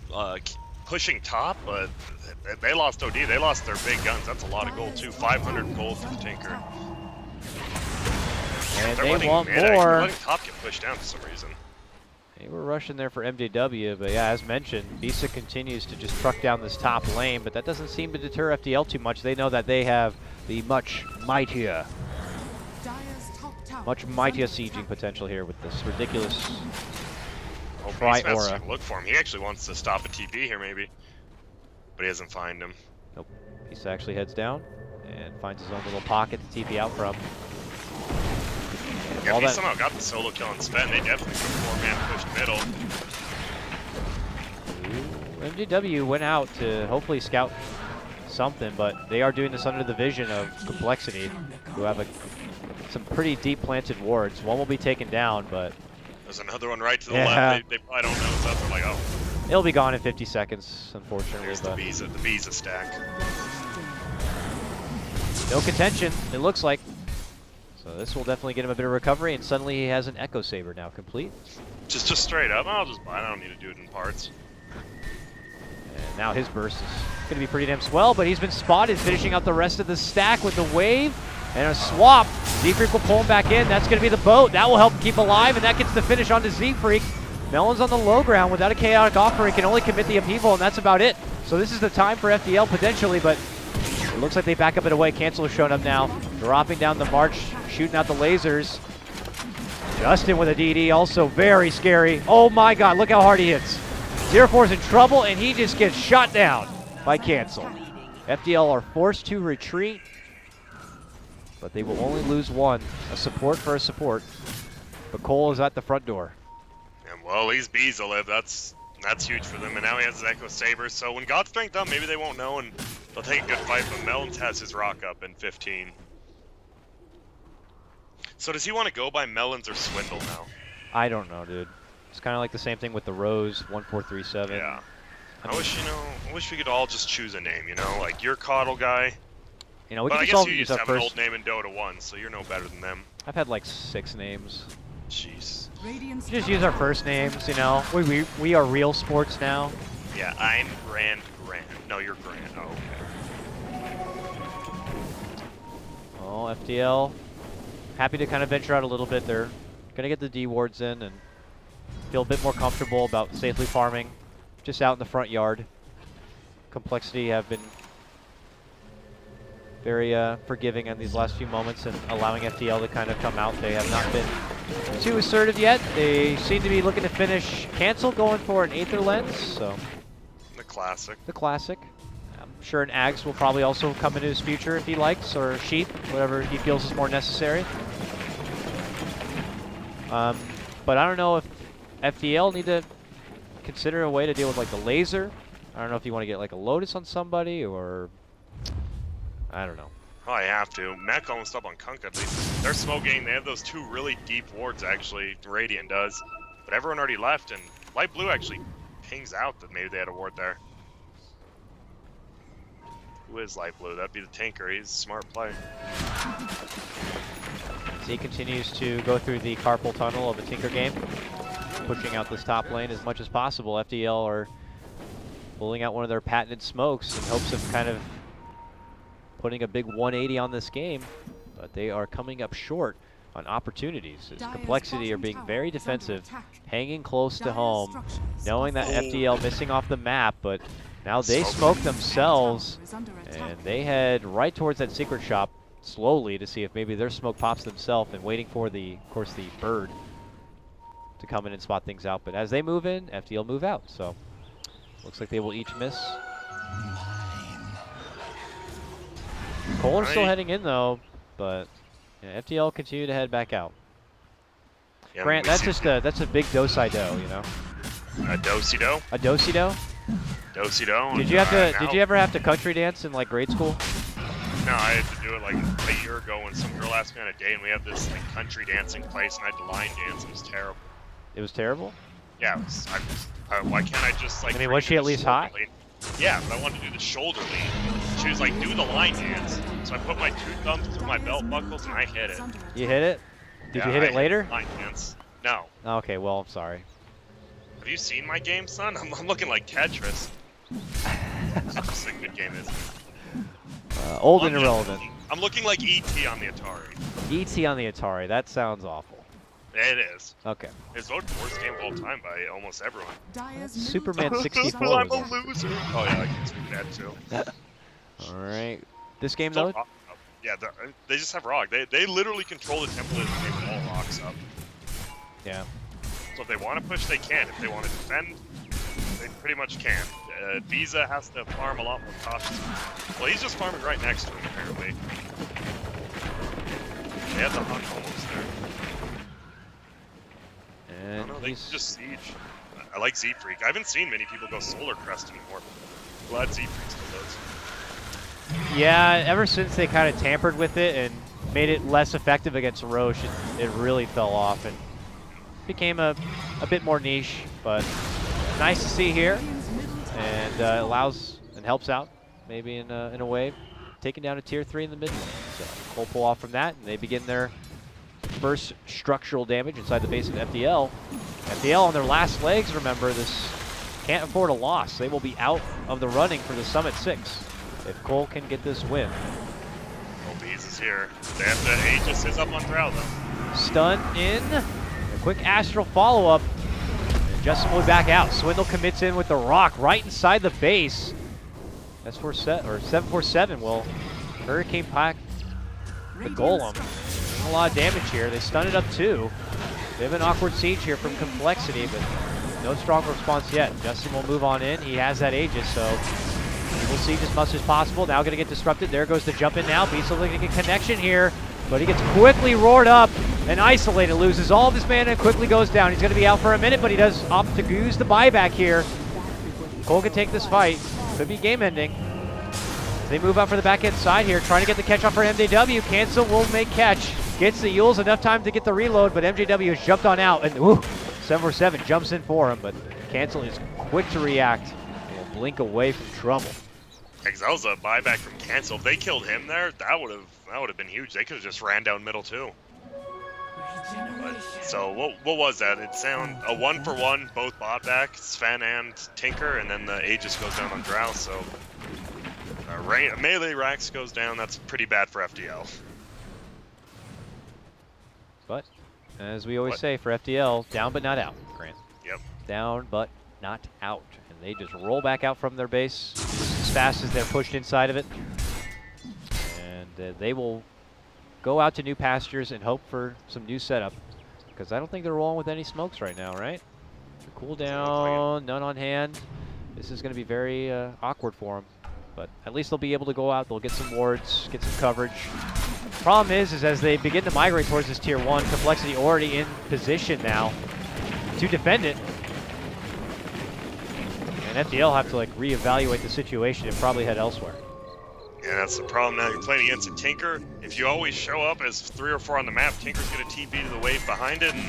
pushing top, but they lost OD. They lost their big guns. That's a lot of gold, too. 500 gold for Tinker. And They're they want more. They're letting top get pushed down for some reason. They were rushing there for MJW, but yeah, as mentioned, Bisa continues to just truck down this top lane, but that doesn't seem to deter FDL too much. They know that they have the much mightier sieging potential here with this ridiculous Tri-Aura. Look for him. He actually wants to stop a TP here, maybe. But he doesn't find him. Nope. Bisa actually heads down and finds his own little pocket to TP out from. Yeah, if he somehow got the solo kill on Sven, they definitely could 4-man push middle. MJW went out to hopefully scout something, but they are doing this under the vision of Complexity, who have some pretty deep planted wards. One will be taken down, but there's another one right to the left. They probably don't know what's up. They're like, oh. It'll be gone in 50 seconds, unfortunately. There's the Visa stack. No contention, it looks like. So this will definitely get him a bit of recovery, and suddenly he has an Echo Saber now complete. Just straight up, I'll just buy it. I don't need to do it in parts. And now his burst is going to be pretty damn swell, but he's been spotted finishing out the rest of the stack with the wave and a swap. Z-Freak will pull him back in. That's going to be the boat. That will help him keep alive, and that gets the finish onto Z-Freak. Melon's on the low ground without a chaotic offer. He can only commit the upheaval, and that's about it. So this is the time for FDL potentially, but it looks like they back up it away. Cancel is showing up now, dropping down the march, shooting out the lasers. Justin with a DD, also very scary. Oh my god, look how hard he hits. 0-4's in trouble, and he just gets shot down by Cancel. FDL are forced to retreat, but they will only lose one. A support for a support. But coL is at the front door. And well, at least Bees will live. That's huge for them. And now he has his Echo Saber. So when God's strength up, maybe they won't know, and they'll take a good fight. But Melons has his rock up in 15. So does he want to go by Melons or Swindle now? I don't know, dude. It's kind of like the same thing with the Rose 1437. Yeah. I wish we could all just choose a name, you know? Like, you're coL guy. You know, we but can I just guess all you use used our to have an first. old name in Dota 1, so you're no better than them. I've had like 6 names. Jeez. Just use our first names, you know. We are real sports now. Yeah, I'm Grand. No, you're Grand. Oh, okay. Oh, FDL. Happy to kind of venture out a little bit. They're going to get the D wards in and feel a bit more comfortable about safely farming just out in the front yard. Complexity have been very forgiving in these last few moments and allowing FDL to kind of come out. They have not been too assertive yet. They seem to be looking to finish cancel, going for an Aether Lens, so. The classic. The classic. I'm sure an Ags will probably also come into his future if he likes, or Sheep, whatever he feels is more necessary. But I don't know if FDL need to consider a way to deal with like the laser. I don't know if you want to get like a Lotus on somebody, or I don't know. Probably have to. Mech almost up on Kunk at least. They're smoking. They have those 2 really deep wards actually. Radiant does. But everyone already left, and Light Blue actually pings out that maybe they had a ward there. Who is Light Blue? That'd be the tanker. He's a smart play. As he continues to go through the carpal tunnel of a Tinker game, pushing out this top lane as much as possible. FDL are pulling out one of their patented smokes in hopes of kind of putting a big 180 on this game, but they are coming up short on opportunities. As Complexity are being very defensive, hanging close to home, knowing that FDL missing off the map, but now they smoke themselves, and they head right towards that secret shop slowly to see if maybe their smoke pops themselves, and waiting for the, of course, the bird to come in and spot things out. But as they move in, FDL move out, so looks like they will each miss. coL are still heading in though, but yeah, FDL continue to head back out. Yeah, Grant, that's just that's a big do-si-do, you know. A do-si-do? A do-si-do? Do-si-do. Did you have to? Did you ever have to country dance in like grade school? No, I had to do it like a year ago when some girl asked me on a date, and we had this like country dancing place, and I had to line dance. It was terrible. It was terrible? Yeah, it was, why can't I just like... I mean, was she at least hot? Lean? Yeah, but I wanted to do the shoulder lean. She was like, do the line dance. So I put my 2 thumbs through my belt buckles, and I hit it. You hit it? Did you hit it later? Line dance. No. Okay, well, I'm sorry. Have you seen my game, son? I'm looking like Tetris. Such a good game, isn't it? Old and irrelevant. I'm looking like E.T. on the Atari. E.T. on the Atari, that sounds awful. It is. Okay. It's voted worst game of all time by almost everyone. Superman 64 I'm was a it? loser. Oh yeah, I can speak that too. Alright. This game Still though? rock up. Yeah, they just have rock. They literally control the template and they all rocks up. Yeah. So if they want to push, they can. If they want to defend, they pretty much can. Visa has to farm a lot more cautiously. Well, he's just farming right next to him, apparently. They have the hunt almost there. I And don't know, they can just siege. I like Z-Freak. I haven't seen many people go Solar Crest anymore. Glad Z-Freak still does. yeah, ever since they kind of tampered with it and made it less effective against Roche, it really fell off and became a bit more niche, but nice to see here, and allows and helps out maybe in a way, taking down a tier 3 in the mid lane. So coL pull off from that, and they begin their first structural damage inside the base of FDL. FDL on their last legs, remember, this can't afford a loss. They will be out of the running for the Summit 6 if coL can get this win. Bees is here. They have to Aegis is up on Drow though. Stun in, a quick astral follow-up, and Justin will be back out. Swindle commits in with the rock right inside the base. That's 747 will Hurricane Pack the Golem. A lot of damage here. They stun it up too. They have an awkward siege here from Complexity, but no strong response yet. Justin will move on in. He has that Aegis, so we'll siege as much as possible. Now going to get disrupted. There goes the jump in now. Beast looking to get connection here, but he gets quickly roared up and isolated. Loses all of his mana and quickly goes down. He's going to be out for a minute, but he does opt to use the buyback here. coL can take this fight. Could be game ending. They move out for the back end side here, trying to get the catch off for MJW. Cancel will make catch. Gets the Yules enough time to get the reload, but MJW has jumped on out, and 747 jumps in for him, but Cancel is quick to react. Will blink away from trouble. Because that was a buyback from Cancel. If they killed him there, that would have been huge. They could have just ran down middle too. But, so what was that? It sound a 1-for-1, both bot back, Sven and Tinker, and then the Aegis goes down on Drow. So melee Rax goes down. That's pretty bad for FDL. But as we always say for FDL, down but not out, Grant. Yep. Down but not out. And they just roll back out from their base as fast as they're pushed inside of it. they will go out to new pastures and hope for some new setup, because I don't think they're rolling with any smokes right now, right? Cool down, none on hand. This is going to be very awkward for them, but at least they'll be able to go out. They'll get some wards, get some coverage. Problem is as they begin to migrate towards this tier 1, Complexity already in position now to defend it. And FDL have to like reevaluate the situation and probably head elsewhere. Yeah, that's the problem now. You're playing against a Tinker. If you always show up as 3 or 4 on the map, Tinker's going to TP to the wave behind it and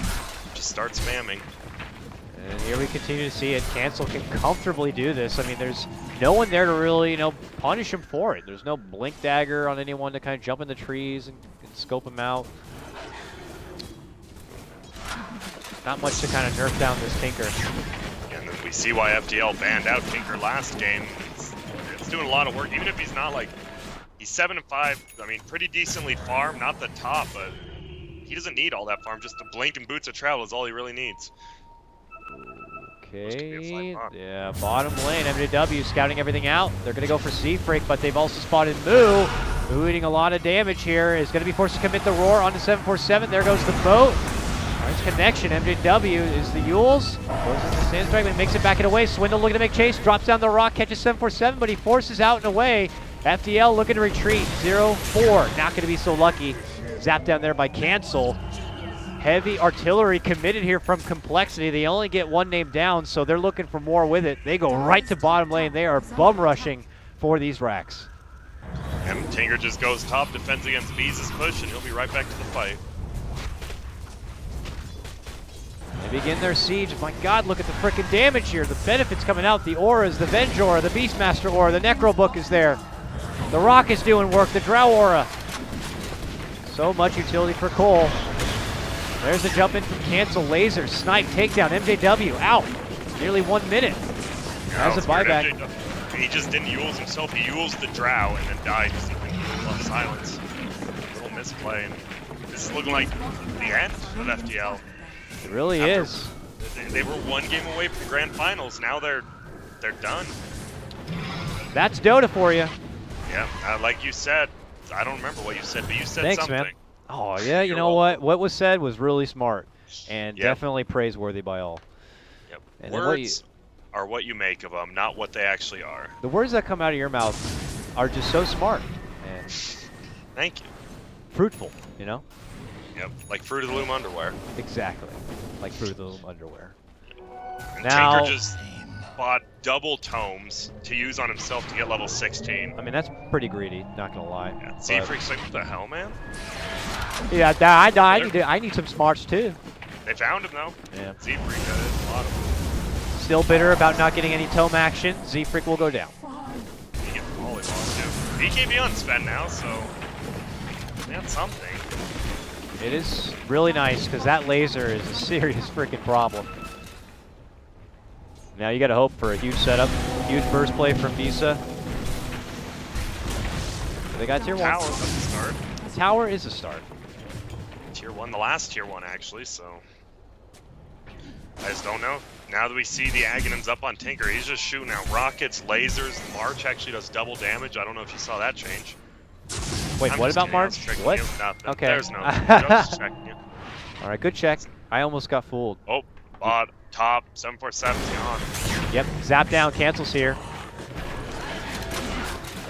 just start spamming. And here we continue to see it. Cancel can comfortably do this. I mean, there's no one there to really, punish him for it. There's no blink dagger on anyone to kind of jump in the trees and scope him out. Not much to kind of nerf down this Tinker. And then we see why FDL banned out Tinker last game. It's doing a lot of work, even if he's not like, he's 7-5. I mean, pretty decently farm, not the top, but he doesn't need all that farm. Just the blink and boots of travel is all he really needs. Okay, yeah, bottom lane, MJW scouting everything out. They're going to go for Z-Freak, but they've also spotted Moo. Moo eating a lot of damage here. Is going to be forced to commit the roar onto 747. There goes the boat. Nice connection. MJW is the Yules. Goes into Sandstrike, but makes it back and away. Swindle looking to make chase. Drops down the rock, catches 747, but he forces out and away. FDL looking to retreat. 0-4. Not going to be so lucky. Zapped down there by Cancel. Heavy artillery committed here from Complexity. They only get one name down, so they're looking for more with it. They go right to bottom lane. They are bum rushing for these racks. And Tinker just goes top, defends against Bees' push, and he'll be right back to the fight. They begin their siege. My God, look at the frickin' damage here. The benefits coming out. The auras, the Venge aura, the Beastmaster aura, the Necro book is there. The Rock is doing work, the Drow aura. So much utility for coL. There's the jump in from Cancel, laser, snipe, takedown, MJW out. Nearly 1 minute. Has a buyback. He just didn't Yules himself, he Yules the Drow and then died because he couldn't love silence. Little misplay, and this is looking like the end of FDL. It really is. They were 1 game away from the grand finals, now they're done. That's Dota for you. Yeah, like you said, I don't remember what you said, but you said Thanks, something. man. Oh, yeah, you know what? What was said was really smart and definitely praiseworthy by all. Yep. And words are what you make of them, not what they actually are. The words that come out of your mouth are just so smart and thank you. Fruitful, you know? Yep, like Fruit of the Loom underwear. Exactly, like Fruit of the Loom underwear. And Now, Tinker just bought double tomes to use on himself to get level 16. I mean, that's pretty greedy, not gonna lie. Yeah, Z-Freak's like, what the hell, man? Yeah, I need some smarts too. They found him though. Yeah. Z-Freak has a lot of them. Still bitter about not getting any tome action. Z-Freak will go down. He gets volleyball too. BKB on spend now, so that's something. It is really nice because that laser is a serious freaking problem. Now you got to hope for a huge setup, huge burst play from Visa. They got tier 1. Tower, that's a start. Tower is a start. Tier 1, the last tier 1 actually, so I just don't know. Now that we see the Aghanim's up on Tinker, he's just shooting out rockets, lasers. March actually does double damage. I don't know if you saw that change. Wait, what about March? What? Nothing. Okay. There's no. Just checking you. All right, good check. I almost got fooled. Oh, bot, top, 747's gone. Yep, zap down, cancels here.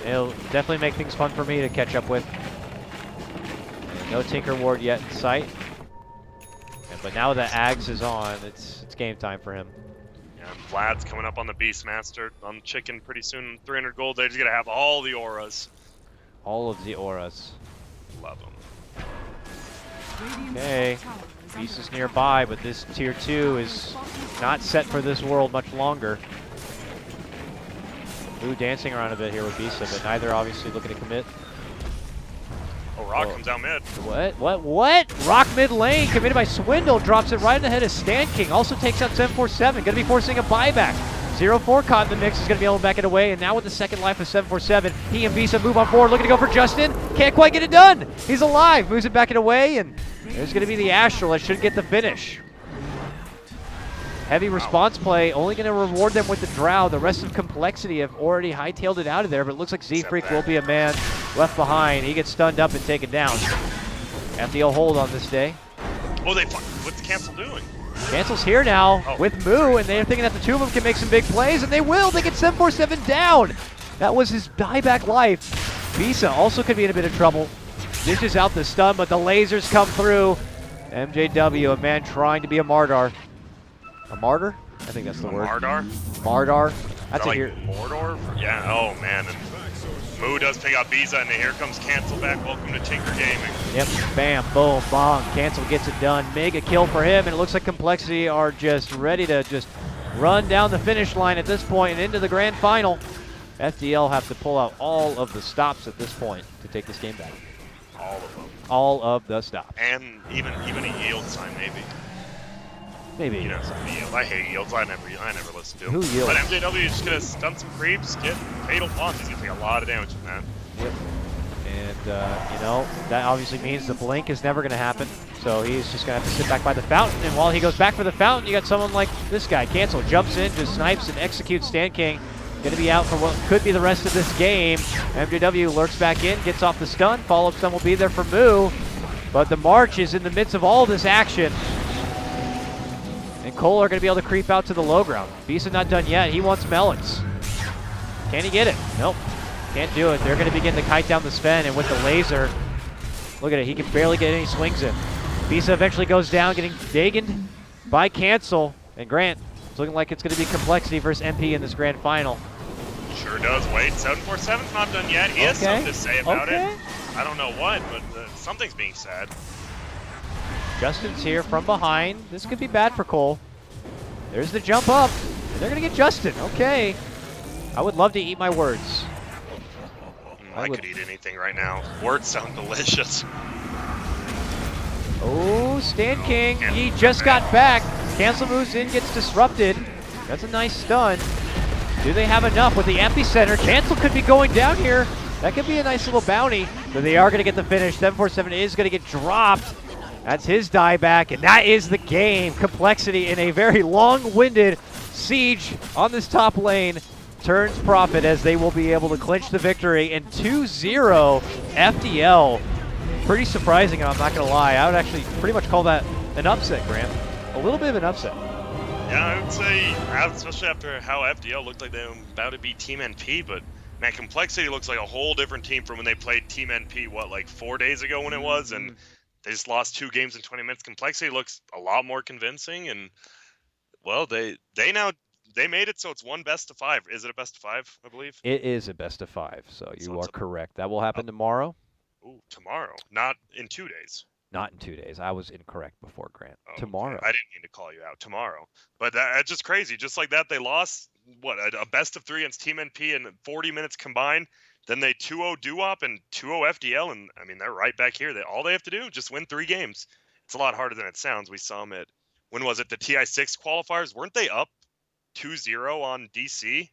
It'll definitely make things fun for me to catch up with. And no Tinker ward yet in sight. But now that Ags is on, it's game time for him. Yeah, Vlad's coming up on the Beastmaster on the chicken pretty soon. 300 gold. They're just gonna have all the auras. All of the auras. Love them. Okay, Beast is nearby, but this tier 2 is not set for this world much longer. Ooh, dancing around a bit here with Bisa, but neither obviously looking to commit. Oh, Rock comes out mid. What? Rock mid lane, committed by Swindle, drops it right in the head of Stand King. Also takes out 747, gonna be forcing a buyback. 0-4 caught in the mix, is gonna be able to back it away, and now with the second life of 747, he and Visa move on forward, looking to go for Justin. Can't quite get it done. He's alive, moves it back it away, and there's gonna be the Astral that should get the finish. Heavy response play, only going to reward them with the Drow. The rest of Complexity have already hightailed it out of there, but it looks like Z-Freak will be a man left behind. He gets stunned up and taken down. FDL hold on this day. Oh, what's Cancel doing? Cancel's here now with Moo, and they're thinking that the two of them can make some big plays, and they will. They get 747 down. That was his dieback life. Visa also could be in a bit of trouble. Dishes out the stun, but the lasers come through. MJW, a man trying to be a martyr. A martyr? I think that's the word. Mardar? Mardar. That's like here. Mordor? Yeah, oh man. And Moo does pick up Visa, and here comes Cancel back. Welcome to Tinker Gaming. Yep, bam, boom, bong. Cancel gets it done. Mega kill for him, and it looks like Complexity are just ready to just run down the finish line at this point and into the grand final. FDL have to pull out all of the stops at this point to take this game back. All of them. All of the stops. And even a yield sign, maybe. Maybe. You know, yield. I hate yields. I never listen to them. Who yields? But MJW is just gonna stun some creeps, get fatal bombs. He's gonna take a lot of damage from that. Yep. And you know, that obviously means the blink is never gonna happen. So he's just gonna have to sit back by the fountain. And while he goes back for the fountain, you got someone like this guy. Cancel jumps in, just snipes and executes Stand King. Going to be out for what could be the rest of this game. MJW lurks back in, gets off the stun. Follow-up stun will be there for Moo. But the March is in the midst of all this action. And coL are going to be able to creep out to the low ground. Visa not done yet. He wants melons. Can he get it? Nope. Can't do it. They're going to begin to kite down the Sven. And with the laser, look at it. He can barely get any swings in. Visa eventually goes down, getting dagoned by Cancel. And Grant, it's looking like it's going to be Complexity versus MP in this grand final. Sure does. Wait, 747's not done yet. He has something to say about it. I don't know what, but something's being said. Justin's here from behind. This could be bad for coL. There's the jump up. And they're going to get Justin. Okay. I would love to eat my words. I could eat anything right now. Words sound delicious. Oh, Stand King. He just got back. Cancel moves in, gets disrupted. That's a nice stun. Do they have enough with the epicenter? Cancel could be going down here. That could be a nice little bounty. But they are going to get the finish. 747 is going to get dropped. That's his dieback, and that is the game. Complexity in a very long-winded siege on this top lane turns profit as they will be able to clinch the victory. And 2-0 FDL. Pretty surprising, I'm not going to lie. I would actually pretty much call that an upset, Grant. A little bit of an upset. Yeah, I would say, especially after how FDL looked like they were about to beat Team NP, but man, Complexity looks like a whole different team from when they played Team NP, what, like 4 days ago when it was, and they just lost 2 games in 20 minutes. Complexity looks a lot more convincing, and, well, they made it so it's one best of 5. Is it a best of 5, I believe? It is a best of 5, so you are correct. That will happen tomorrow. Ooh, tomorrow, not in 2 days. Not in 2 days. I was incorrect before, Grant. Tomorrow. Okay. I didn't mean to call you out. Tomorrow. But that's just crazy. Just like that, they lost, what, a best of 3 against Team NP in 40 minutes combined. Then they 2-0 Duop and 2-0 FDL. And, I mean, they're right back here. All they have to do is just win 3 games. It's a lot harder than it sounds. We saw them at, when was it, the TI6 qualifiers? Weren't they up 2-0 on DC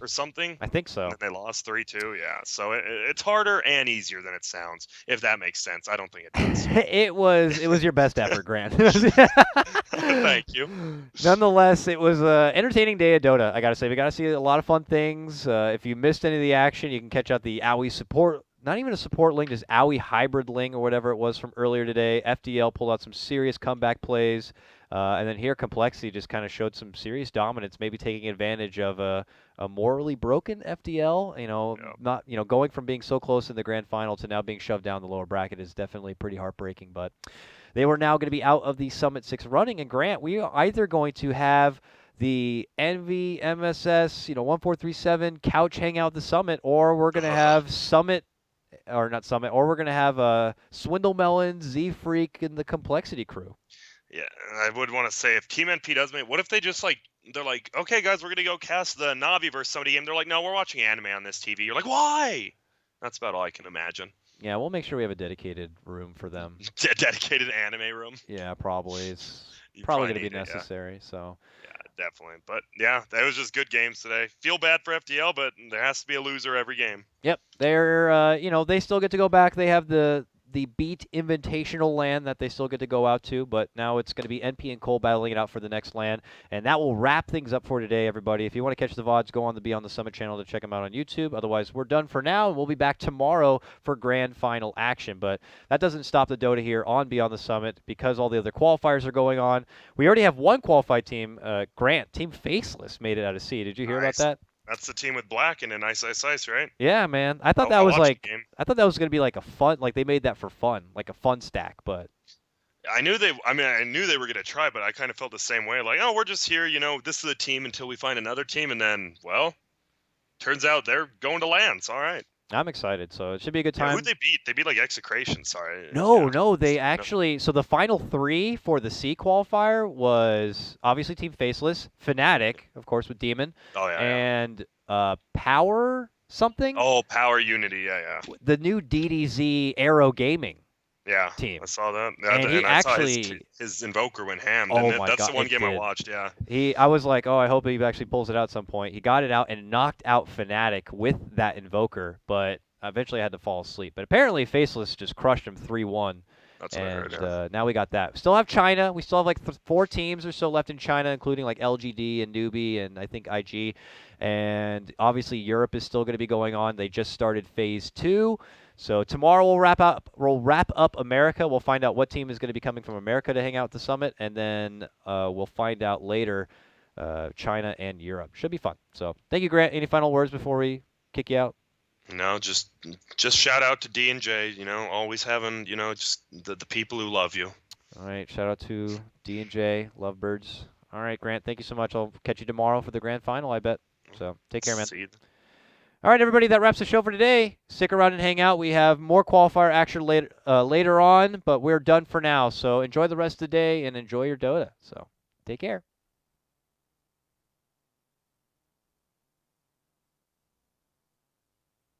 or something? I think so. And they lost 3-2, yeah. So it's harder and easier than it sounds, if that makes sense. I don't think it does. It was your best effort, Grant. Thank you. Nonetheless, it was an entertaining day of Dota, I got to say. We got to see a lot of fun things. If you missed any of the action, you can catch out the AOE support. Not even a support link, just AOE hybrid link or whatever it was from earlier today. FDL pulled out some serious comeback plays. And then here, Complexity just kind of showed some serious dominance, maybe taking advantage of a morally broken FDL. You know, not going from being so close in the grand final to now being shoved down the lower bracket is definitely pretty heartbreaking. But they were now going to be out of the Summit 6 running. And Grant, we are either going to have the Envy MSS, 1437 couch hangout at the Summit, or we're going to have Summit. Or not Summit, or we're going to have Swindle Melon, Z Freak, and the Complexity crew. Yeah, I would want to say if Team NP does make, what if they just they're like, okay, guys, we're going to go cast the Navi versus somebody game. They're like, no, we're watching anime on this TV. You're like, why? That's about all I can imagine. Yeah, we'll make sure we have a dedicated room for them. Dedicated anime room? Yeah, probably. It's probably going to be necessary, yeah. so. Yeah, definitely. But, yeah, that was just good games today. Feel bad for FDL, but there has to be a loser every game. Yep. They're, they still get to go back. They have the the Beat Invitational LAN that they still get to go out to, but now it's going to be NP and coL battling it out for the next LAN. And that will wrap things up for today, everybody. If you want to catch the VODs, go on the Beyond the Summit channel to check them out on YouTube. Otherwise, we're done for now, and we'll be back tomorrow for grand final action. But that doesn't stop the Dota here on Beyond the Summit because all the other qualifiers are going on. We already have one qualified team, Grant, Team Faceless, made it out of C. Did you hear about that? That's the team with Black and an Ice, right? Yeah, man. I thought that was like, I thought that was gonna be like a fun, like they made that for fun, like a fun stack. But I knew they were gonna try, but I kind of felt the same way. Like, oh, we're just here, this is the team until we find another team, and then, well, turns out they're going to LANs. All right. I'm excited, so it should be a good time. Yeah, who'd they beat? They beat like Execration. Sorry. No, they actually. So the final 3 for the C qualifier was obviously Team Faceless, Fnatic, of course, with Demon, and Power something. Oh, Power Unity, yeah. The new DDZ Aero Gaming. Yeah, team. I saw that. And he I actually saw his Invoker went ham. Oh my That's God, the one it game did. I watched. Yeah. I was like, oh, I hope he actually pulls it out at some point. He got it out and knocked out Fnatic with that Invoker, but eventually I had to fall asleep. But apparently Faceless just crushed him 3-1. That's what I heard. Yeah. Now we got that. Still have China. We still have like 4 teams or so left in China, including like LGD and Newbie and I think IG. And obviously Europe is still going to be going on. They just started Phase 2. So tomorrow we'll wrap up America. We'll find out what team is going to be coming from America to hang out at the summit, and then we'll find out later China and Europe. Should be fun. So thank you, Grant. Any final words before we kick you out? No, just shout out to D and J. Always having just the people who love you. All right, shout out to D and J, Lovebirds. All right, Grant. Thank you so much. I'll catch you tomorrow for the grand final, I bet. So take care, man. See you. All right, everybody, that wraps the show for today. Stick around and hang out. We have more qualifier action later on, but we're done for now. So enjoy the rest of the day and enjoy your Dota. So take care.